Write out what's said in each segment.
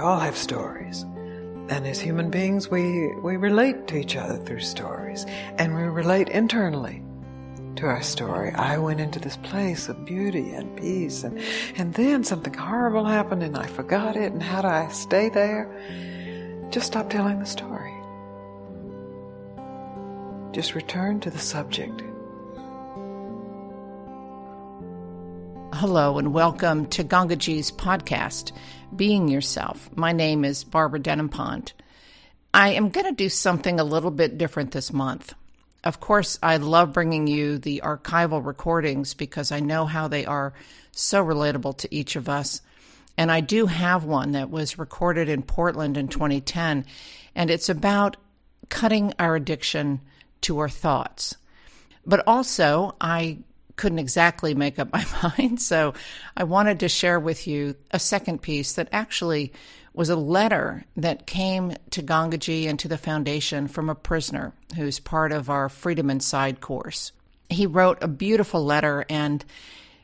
all have stories. And as human beings, we relate to each other through stories. And we relate internally to our story. I went into this place of beauty and peace, and then something horrible happened and I forgot it, and how do I stay there? Just stop telling the story. Just return to the subject. Hello and welcome to Gangaji's podcast, Being Yourself. My name is Barbara Denenpont. I am going to do something a little bit different this month. Of course, I love bringing you the archival recordings because I know how they are so relatable to each of us. And I do have one that was recorded in Portland in 2010, and it's about cutting our addiction to our thoughts. But also, I couldn't exactly make up my mind, so I wanted to share with you a second piece that actually was a letter that came to Gangaji and to the foundation from a prisoner who's part of our Freedom Inside course. He wrote a beautiful letter, and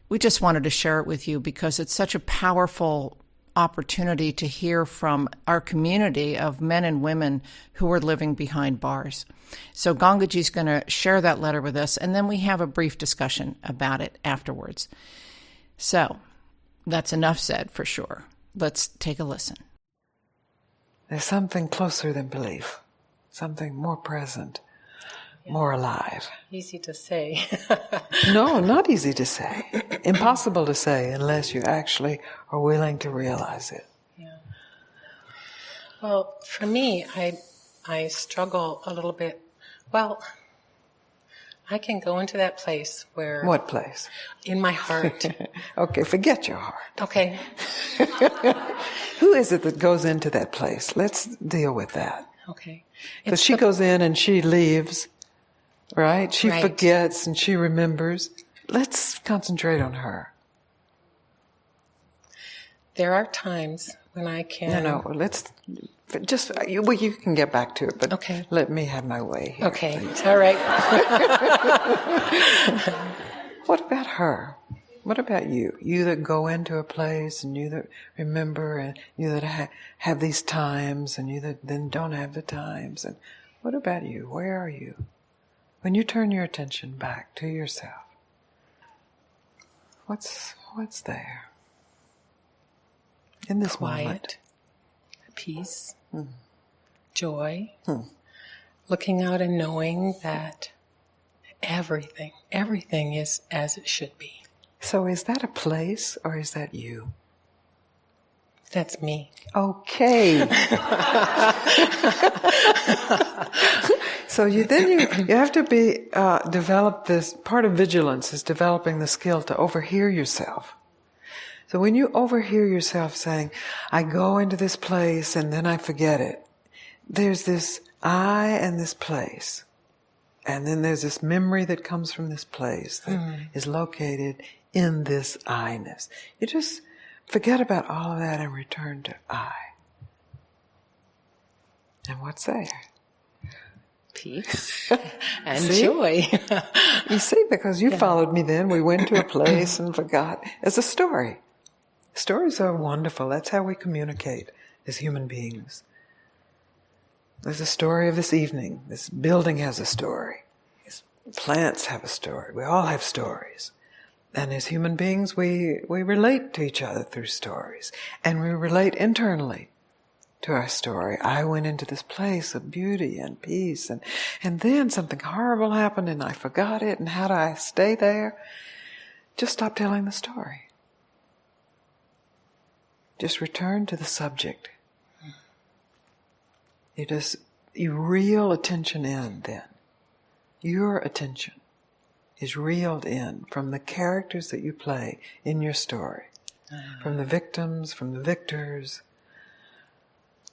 we just wanted to share it with you because it's such a powerful opportunity to hear from our community of men and women who are living behind bars. So Gangaji's going to share that letter with us, and then we have a brief discussion about it afterwards. So that's enough said for sure. Let's take a listen. There's something closer than belief, something more present, more alive. Easy to say. No, not easy to say. Impossible to say unless you actually are willing to realize it. Yeah. Well, for me, I struggle a little bit. Well, I can go into that place where... What place? In my heart. Okay, forget your heart. Okay. Who is it that goes into that place? Let's deal with that. Okay. Because she goes in and she leaves, right? She Right. forgets and she remembers. Let's concentrate on her. There are times when I can... No, let's just, you can get back to it, but Okay. let me have my way here. Okay. Please. All right. What about her? What about you? You that go into a place and you that remember and you that have these times and you that then don't have the times. And what about you? Where are you? When you turn your attention back to yourself, what's there? In this Quiet. moment. Peace. Joy. Looking out and knowing that everything is as it should be. So is that a place or is that you? That's me. Okay. So you have to develop this, part of vigilance is developing the skill to overhear yourself. So when you overhear yourself saying, I go into this place and then I forget it, there's this I and this place. And then there's this memory that comes from this place that is located in this I-ness. You just forget about all of that and return to I. And what's there? Peace and See? joy. You see, because you followed me then. We went to a place and forgot. It's a story. Stories are wonderful. That's how we communicate as human beings. There's a story of this evening. This building has a story. These plants have a story. We all have stories. And as human beings, we relate to each other through stories. And we relate internally to our story. I went into this place of beauty and peace, and then something horrible happened and I forgot it, and how do I stay there? Just stop telling the story. Just return to the subject. You reel attention in then. Your attention is reeled in from the characters that you play in your story. From the victims, from the victors,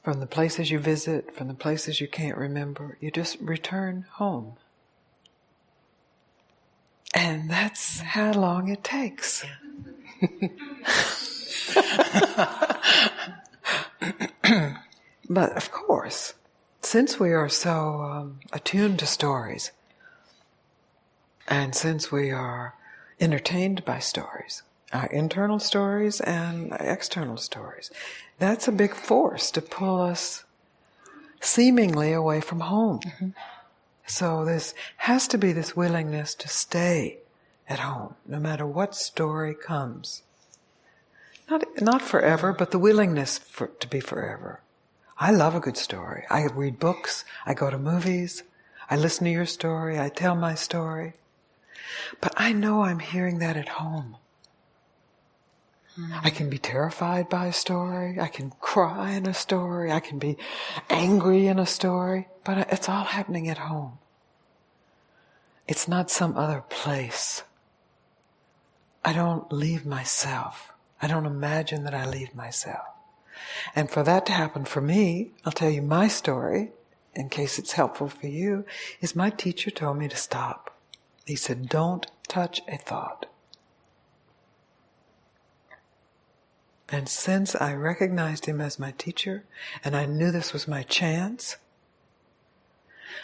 from the places you visit, from the places you can't remember. You just return home. And that's how long it takes. But of course, since we are so attuned to stories, and since we are entertained by stories, our internal stories and external stories. That's a big force to pull us seemingly away from home. Mm-hmm. So this has to be this willingness to stay at home, no matter what story comes. Not forever, but the willingness to be forever. I love a good story. I read books, I go to movies, I listen to your story, I tell my story. But I know I'm hearing that at home. I can be terrified by a story, I can cry in a story, I can be angry in a story, but it's all happening at home. It's not some other place. I don't leave myself. I don't imagine that I leave myself. And for that to happen for me, I'll tell you my story, in case it's helpful for you, is my teacher told me to stop. He said, don't touch a thought. And since I recognized him as my teacher, and I knew this was my chance,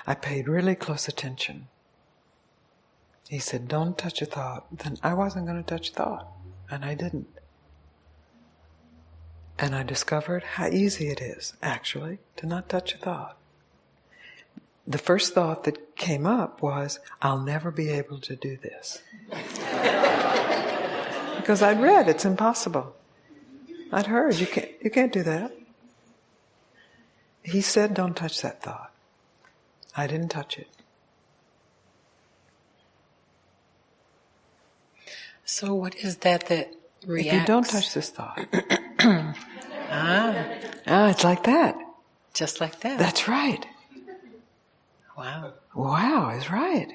I paid really close attention. He said, don't touch a thought. Then I wasn't going to touch a thought, and I didn't. And I discovered how easy it is, actually, to not touch a thought. The first thought that came up was, I'll never be able to do this. Because I'd read, it's impossible. I'd heard, you can't do that. He said, don't touch that thought. I didn't touch it. So what is that reacts? If you don't touch this thought. Ah, it's like that. just like that. That's right. Wow. Wow is right.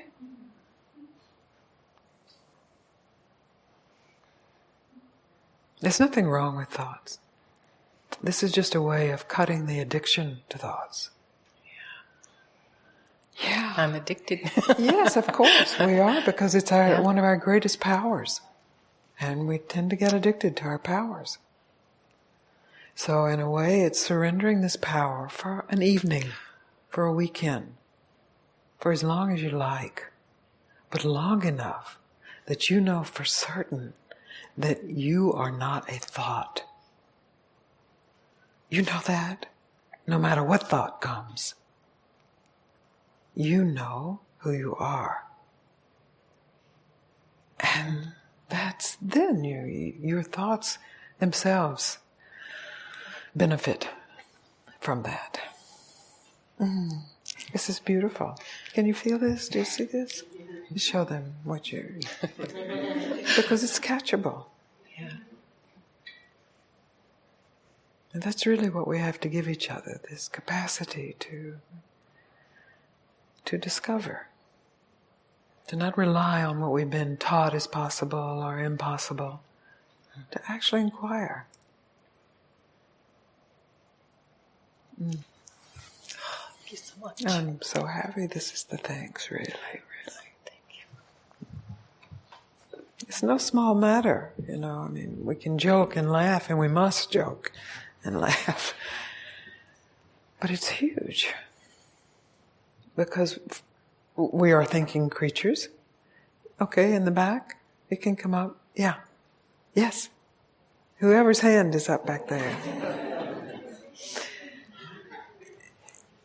There's nothing wrong with thoughts. This is just a way of cutting the addiction to thoughts. Yeah. I'm addicted. Yes, of course we are, because it's one of our greatest powers. And we tend to get addicted to our powers. So in a way, it's surrendering this power for an evening, for a weekend, for as long as you like, but long enough that you know for certain that you are not a thought. You know that, no matter what thought comes. You know who you are. And that's then your thoughts themselves benefit from that. This is beautiful. Can you feel this? Do you see this? You show them what you're... because it's catchable. Yeah. And that's really what we have to give each other, this capacity to discover. To not rely on what we've been taught is possible or impossible. To actually inquire. Thank you so much. I'm so happy. This is the thanks, really, really. Thank you. It's no small matter, I mean, we can joke and laugh, and we must joke and laugh. But it's huge. Because we are thinking creatures. Okay, in the back, it can come up. Yeah. Yes. Whoever's hand is up back there.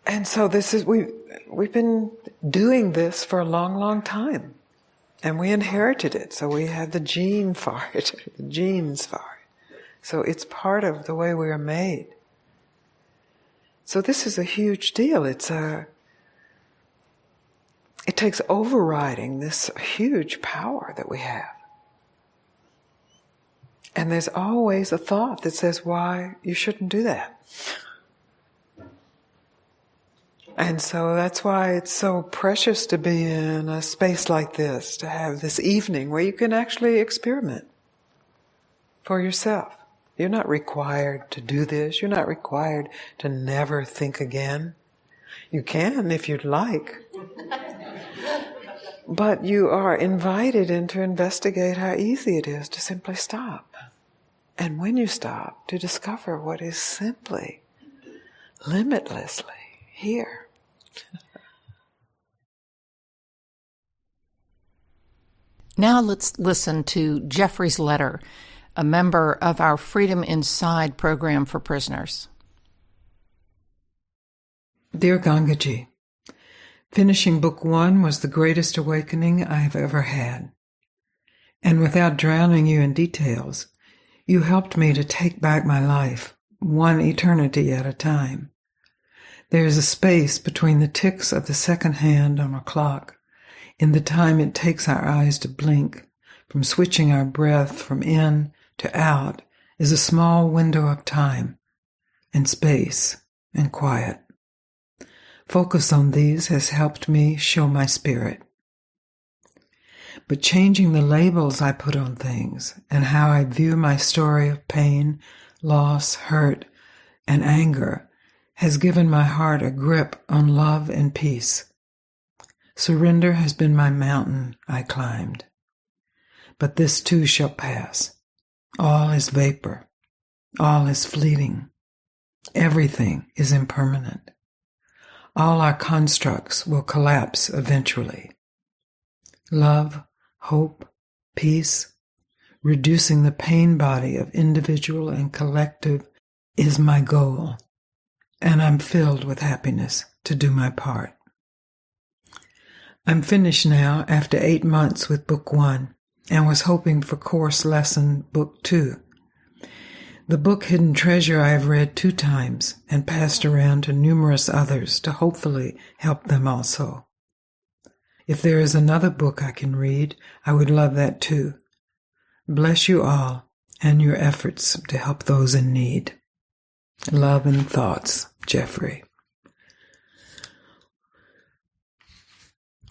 And so we've been doing this for a long, long time. And we inherited it, so we have the gene for it, the genes for it. So it's part of the way we are made. So this is a huge deal. It takes overriding this huge power that we have. And there's always a thought that says, why you shouldn't do that. And so that's why it's so precious to be in a space like this, to have this evening where you can actually experiment for yourself. You're not required to do this. You're not required to never think again. You can if you'd like. But you are invited in to investigate how easy it is to simply stop. And when you stop, to discover what is simply, limitlessly here. Now let's listen to Jeffrey's letter, a member of our Freedom Inside program for prisoners. Dear Gangaji, finishing Book 1 was the greatest awakening I have ever had. And without drowning you in details, you helped me to take back my life, one eternity at a time. There is a space between the ticks of the second hand on a clock, in the time it takes our eyes to blink, from switching our breath from in to out, is a small window of time, and space, and quiet. Focus on these has helped me show my spirit. But changing the labels I put on things and how I view my story of pain, loss, hurt, and anger has given my heart a grip on love and peace. Surrender has been my mountain I climbed. But this too shall pass. All is vapor. All is fleeting. Everything is impermanent. All our constructs will collapse eventually. Love, hope, peace, reducing the pain body of individual and collective is my goal, and I'm filled with happiness to do my part. I'm finished now after 8 months with Book 1 and was hoping for course lesson Book 2. The book Hidden Treasure I have read 2 times and passed around to numerous others to hopefully help them also. If there is another book I can read, I would love that too. Bless you all and your efforts to help those in need. Love and thoughts, Jeffrey.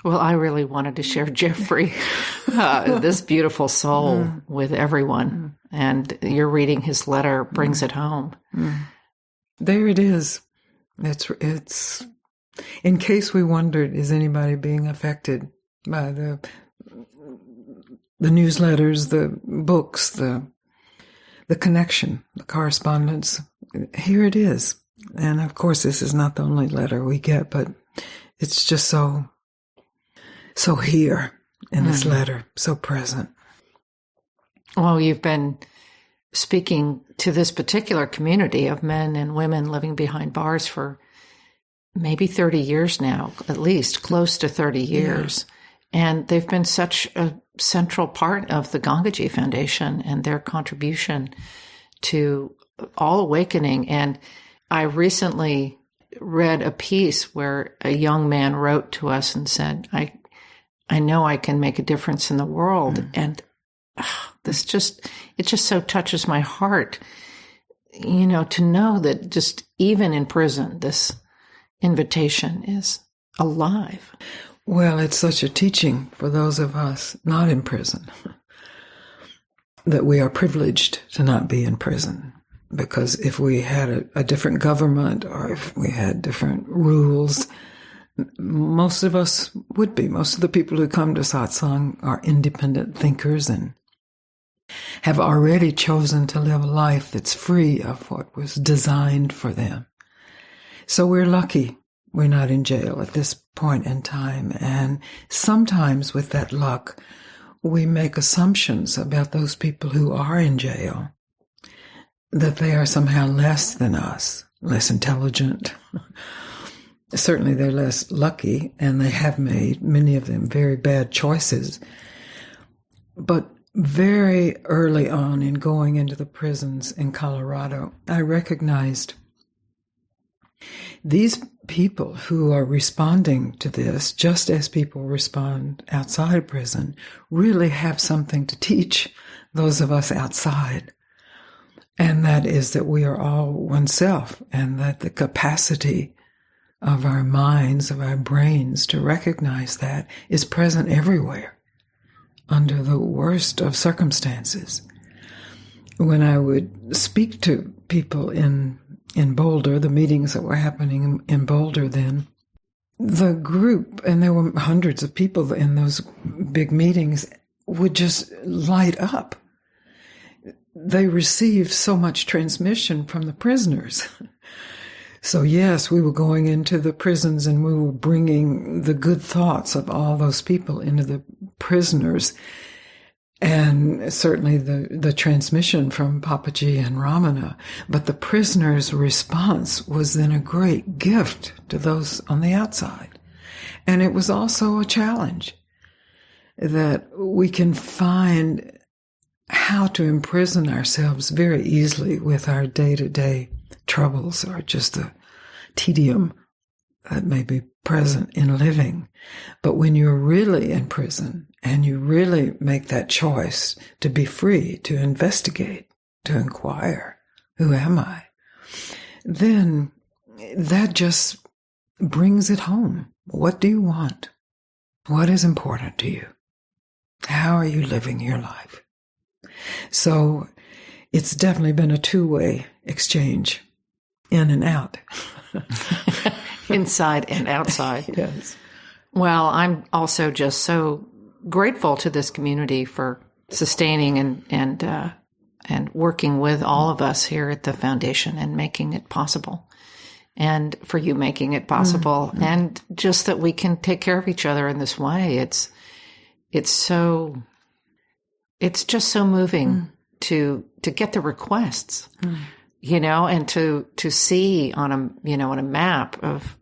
Well, I really wanted to share Jeffrey, this beautiful soul, with everyone. And your reading his letter brings it home. There it is. It's. In case we wondered, is anybody being affected by the newsletters, the books, the connection, the correspondence? Here it is. And of course, this is not the only letter we get, but it's just so here in this letter, so present. Well, you've been speaking to this particular community of men and women living behind bars for maybe 30 years now, at least close to 30 years. Yeah. And they've been such a central part of the Gangaji Foundation and their contribution to all awakening. And I recently read a piece where a young man wrote to us and said, I know I can make a difference in the world. And it just so touches my heart, to know that just even in prison, this invitation is alive. Well, it's such a teaching for those of us not in prison, that we are privileged to not be in prison. Because if we had a different government or if we had different rules, most of us would be. Most of the people who come to satsang are independent thinkers and have already chosen to live a life that's free of what was designed for them. So we're lucky we're not in jail at this point in time. And sometimes with that luck, we make assumptions about those people who are in jail, that they are somehow less than us, less intelligent. Certainly they're less lucky, and they have made, many of them, very bad choices. But very early on in going into the prisons in Colorado, I recognized these people who are responding to this, just as people respond outside prison, really have something to teach those of us outside. And that is that we are all oneself, and that the capacity of our minds, of our brains to recognize that is present everywhere under the worst of circumstances. When I would speak to people in Boulder, the meetings that were happening in Boulder then, the group, and there were hundreds of people in those big meetings, would just light up. They received so much transmission from the prisoners. So yes, we were going into the prisons and we were bringing the good thoughts of all those people into the prisoners. and certainly the transmission from Papaji and Ramana. But the prisoner's response was then a great gift to those on the outside. And it was also a challenge that we can find how to imprison ourselves very easily with our day-to-day troubles or just the tedium that may be present in living. But when you're really in prison and you really make that choice to be free, to investigate, to inquire, who am I? Then that just brings it home. What do you want? What is important to you? How are you living your life? So it's definitely been a two-way exchange, in and out. Inside and outside. Yes. Well, I'm also just so grateful to this community for sustaining and working with all of us here at the foundation and making it possible. And for you making it possible. Mm-hmm. And just that we can take care of each other in this way. It's just so moving to get the requests, and to see on a map of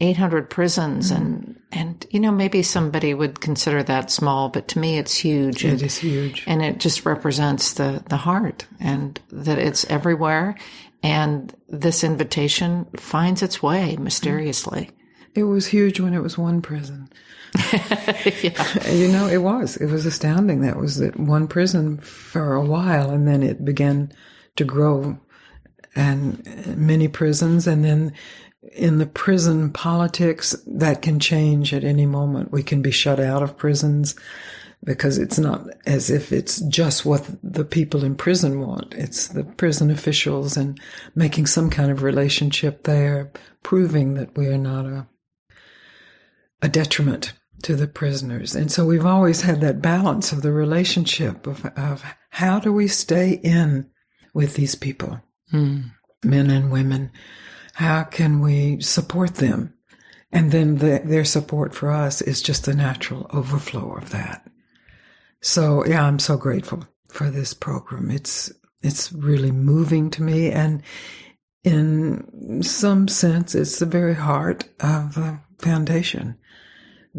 800 prisons and maybe somebody would consider that small, but to me it's huge. It is huge. And it just represents the heart and that it's everywhere. And this invitation finds its way mysteriously. It was huge when it was one prison. Yeah. It was astounding. That was that one prison for a while, and then it began to grow, and many prisons, and then in the prison politics, that can change at any moment. We can be shut out of prisons because it's not as if it's just what the people in prison want. It's the prison officials and making some kind of relationship there, proving that we are not a detriment to the prisoners. And so we've always had that balance of the relationship of how do we stay in with these people, men and women? How can we support them? And then their support for us is just the natural overflow of that. So, yeah, I'm so grateful for this program. It's really moving to me. And in some sense, it's the very heart of the foundation,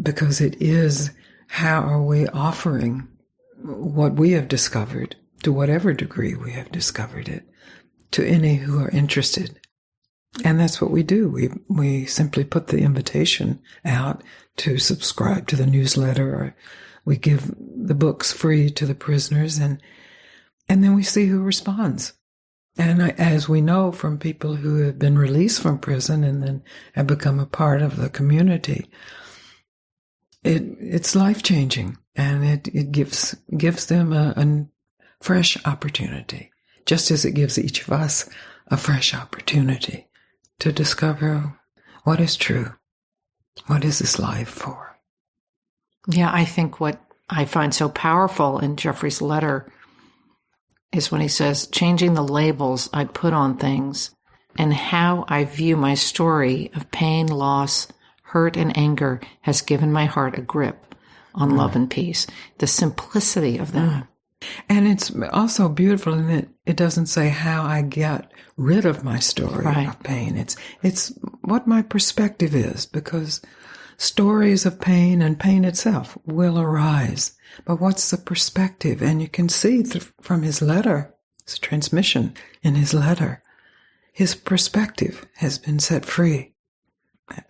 because it is how are we offering what we have discovered, to whatever degree we have discovered it, to any who are interested. And that's what we do. We simply put the invitation out to subscribe to the newsletter, or we give the books free to the prisoners, and then we see who responds. And as we know from people who have been released from prison and then have become a part of the community, it's life-changing, and it gives them a fresh opportunity, just as it gives each of us a fresh opportunity to discover what is true. What is this life for? Yeah, I think what I find so powerful in Jeffrey's letter is when he says, changing the labels I put on things and how I view my story of pain, loss, hurt, and anger has given my heart a grip on love and peace. The simplicity of that. And it's also beautiful in that it doesn't say how I get rid of my story of pain. It's what my perspective is, because stories of pain and pain itself will arise. But what's the perspective? And you can see from his letter, his transmission in his letter, his perspective has been set free.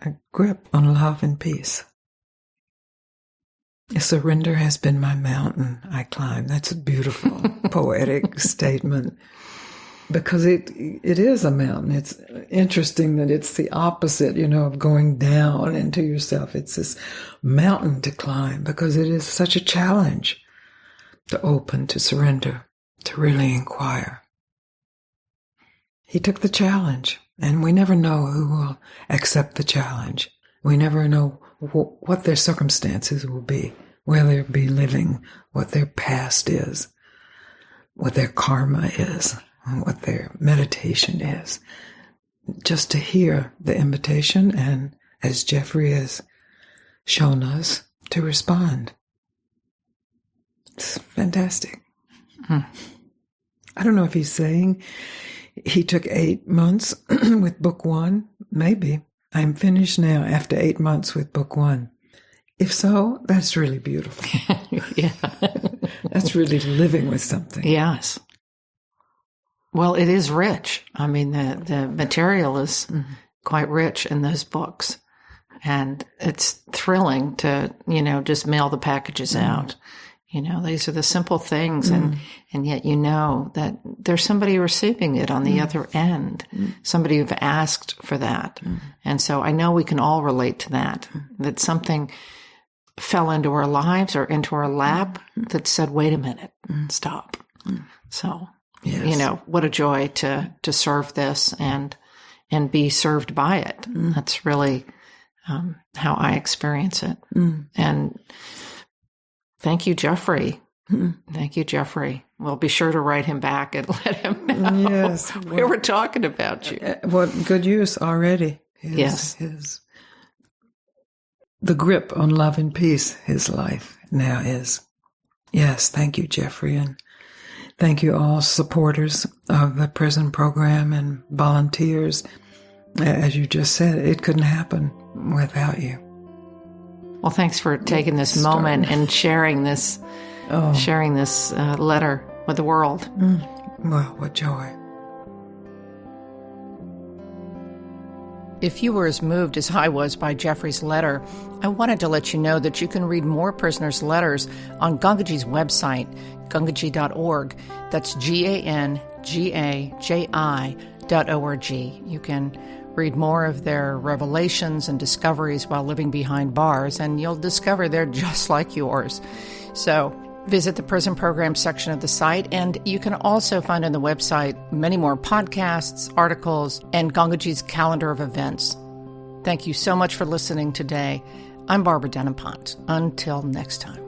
A grip on love and peace. Surrender has been my mountain I climb. That's a beautiful poetic statement, because it is a mountain. It's interesting that it's the opposite, of going down into yourself. It's this mountain to climb, because it is such a challenge to open, to surrender, to really inquire. He took the challenge, and we never know who will accept the challenge. We never know what their circumstances will be, where they'll be living, what their past is, what their karma is, what their meditation is. Just to hear the invitation, and as Jeffrey has shown us, to respond. It's fantastic. I don't know if he's saying he took 8 months with book 1. Maybe. I'm finished now after 8 months with book 1. If so, that's really beautiful. Yeah. That's really living with something. Yes. Well, it is rich. I mean, the material is quite rich in those books. And it's thrilling to, just mail the packages out. These are the simple things. And yet that there's somebody receiving it on the other end, somebody who've asked for that. And so I know we can all relate to that something fell into our lives or into our lap that said, wait a minute, stop. So, yes. What a joy to serve this and be served by it. That's really how I experience it. And thank you, Jeffrey. Thank you, Jeffrey. We'll be sure to write him back and let him know. Yes. We were talking about you. What good use already. Yes. The grip on love and peace, his life now is. Yes, thank you, Jeffrey. And thank you all supporters of the prison program and volunteers. As you just said, it couldn't happen without you. Well, thanks for taking this moment and sharing this letter with the world. Well, what joy. If you were as moved as I was by Jeffrey's letter, I wanted to let you know that you can read more prisoners' letters on Gangaji's website, gangaji.org. That's GANGAJI.org. You can read more of their revelations and discoveries while living behind bars, and you'll discover they're just like yours. So visit the prison program section of the site, and you can also find on the website many more podcasts, articles, and Gangaji's calendar of events. Thank you so much for listening today. I'm Barbara Denenpont. Until next time.